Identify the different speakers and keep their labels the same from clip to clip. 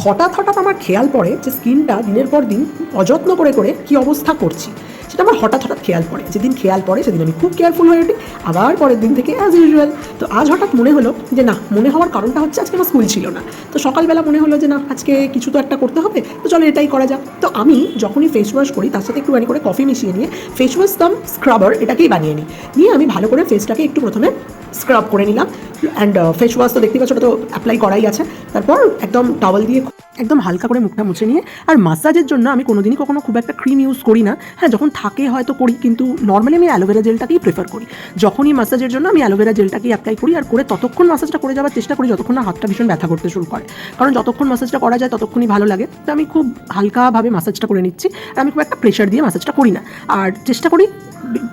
Speaker 1: হঠাৎ হঠাৎ আমার খেয়াল পড়ে যে স্কিনটা দিনের পর দিন অযত্ন করে করে কী অবস্থা করছি, সেটা আমার হঠাৎ হঠাৎ খেয়াল পড়ে। যেদিন খেয়াল পড়ে সেদিন আমি খুব কেয়ারফুল হয়ে উঠি, আবার পরের দিন থেকে অ্যাজ ইউজুয়াল। তো আজ হঠাৎ মনে হলো যে না, মনে হওয়ার কারণটা হচ্ছে আজকে আমার স্কুল ছিল না। তো সকালবেলা মনে হলো যে না, আজকে কিছু তো একটা করতে হবে, তো চলো এটাই করা যাক। তো আমি যখনই ফেস ওয়াশ করি তার সাথে একটুখানি করে কফি মিশিয়ে নিয়ে ফেস ওয়াশ কাম স্ক্রাবার এটাকেই বানিয়ে নিয়ে আমি ভালো করে ফেসটাকে একটু প্রথমে স্ক্রাব করে নিলাম। অ্যান্ড ফেস ওয়াশ তো দেখতে পাচ্ছ, ওটা তো অ্যাপ্লাই করাই আছে। তারপর একদম টাওয়াল দিয়ে একদম হালকা করে মুখটা মুছে নিয়ে, আর মাসাজের জন্য আমি কোনোদিনই কখনো খুব একটা ক্রিম ইউজ করি না। হ্যাঁ, যখন থাকে হয়তো করি, কিন্তু নর্মালি আমি অ্যালোভেরা জেলটাকেই প্রেফার করি। যখনই মাসাজের জন্য আমি অ্যালোভেরা জেলটাকেই অ্যাপ্লাই করি, আর করে ততক্ষণ মাসাজটা করে যাওয়ার চেষ্টা করি যতক্ষণ না হাতটা ভীষণ ব্যথা করতে শুরু করে। কারণ যতক্ষণ মাসাজটা করা যায় ততক্ষণই ভালো লাগে। তো আমি খুব হালকাভাবে মাসাজটা করে নিচ্ছি, আর আমি খুব একটা প্রেশার দিয়ে মাসাজটা করি না। আর চেষ্টা করি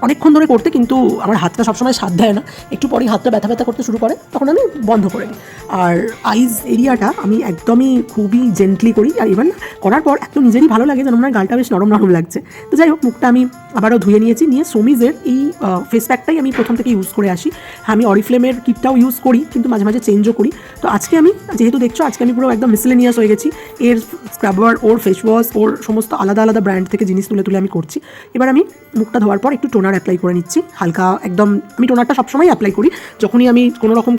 Speaker 1: অনেকক্ষণ ধরে করতে, কিন্তু আমার হাতটা সবসময় সাথ দেয় না। একটু পরেই হাতটা ব্যথা ব্যথা করতে শুরু করে, তখন আমি বন্ধ করে দিই। আর আইজ এরিয়াটা আমি একদমই খুবই জেন্টলি করি, আর ইভেন করার পর এত নিজেরই ভালো লাগে যেন আমার গালটা বেশ নরম নরম লাগছে। তো যাই হোক, মুখটা আমি আবারও ধুয়ে নিয়েছি, নিয়ে সোমিজের এই ফেস প্যাকটাই আমি প্রথম থেকে ইউজ করে আসি। আমি অরিফ্লেমের কিটটাও ইউজ করি, কিন্তু মাঝে মাঝে চেঞ্জও করি। তো আজকে আমি, যেহেতু দেখছো আজকে আমি পুরো একদম মিসেলেনিয়াস হয়ে গেছি, এর স্ক্রাবার, ওর ফেস ওয়াশ, ওর সমস্ত আলাদা আলাদা ব্র্যান্ড থেকে জিনিস তুলে তুলে আমি করছি। এবার আমি মুখটা ধোয়ার পর একটু টোনার অ্যাপ্লাই করে নিচ্ছি হালকা একদম। আমি টোনারটা সবসময় অ্যাপ্লাই করি, যখনই আমি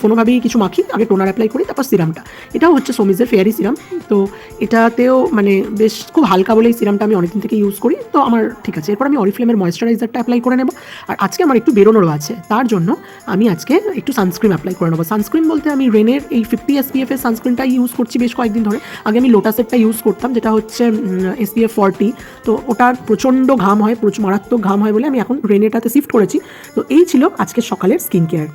Speaker 1: কোনোভাবেই কিছু মাখি আগে টোনার অ্যাপ্লাই করি, তারপর সিরামটা। এটাও হচ্ছে সোমিজের ফেয়ারি সিরাম। তো এটাতেও মানে বেশ খুব হালকা বলেই সিরামটা আমি অনেকদিন থেকে ইউজ করি, তো আমার ঠিক আছে। এরপর আমি অরিফ্লেমের ময়েশ্চারাইজারটা অ্যাপ্লাই করে নেবো। আর আজকে আমার একটু বেরোনোরও আছে, তার জন্য আমি আজকে একটু সানস্ক্রিন অ্যাপ্লাই করে নেবো। সানস্ক্রিন বলতে আমি রেনের এই 50 SPF এর সানস্ক্রিনটাই ইউজ করছি বেশ কয়েকদিন ধরে। আগে আমি লোটাসেরটা ইউজ করতাম, যেটা হচ্ছে SPF 40। তো ওটার প্রচণ্ড ঘাম হয়, প্রচুর মারাত্মক ঘাম হয় বলে আমি এখন রেনেটাতে শিফট করেছি। তো এই ছিল আজকের সকালের স্কিন কেয়ার।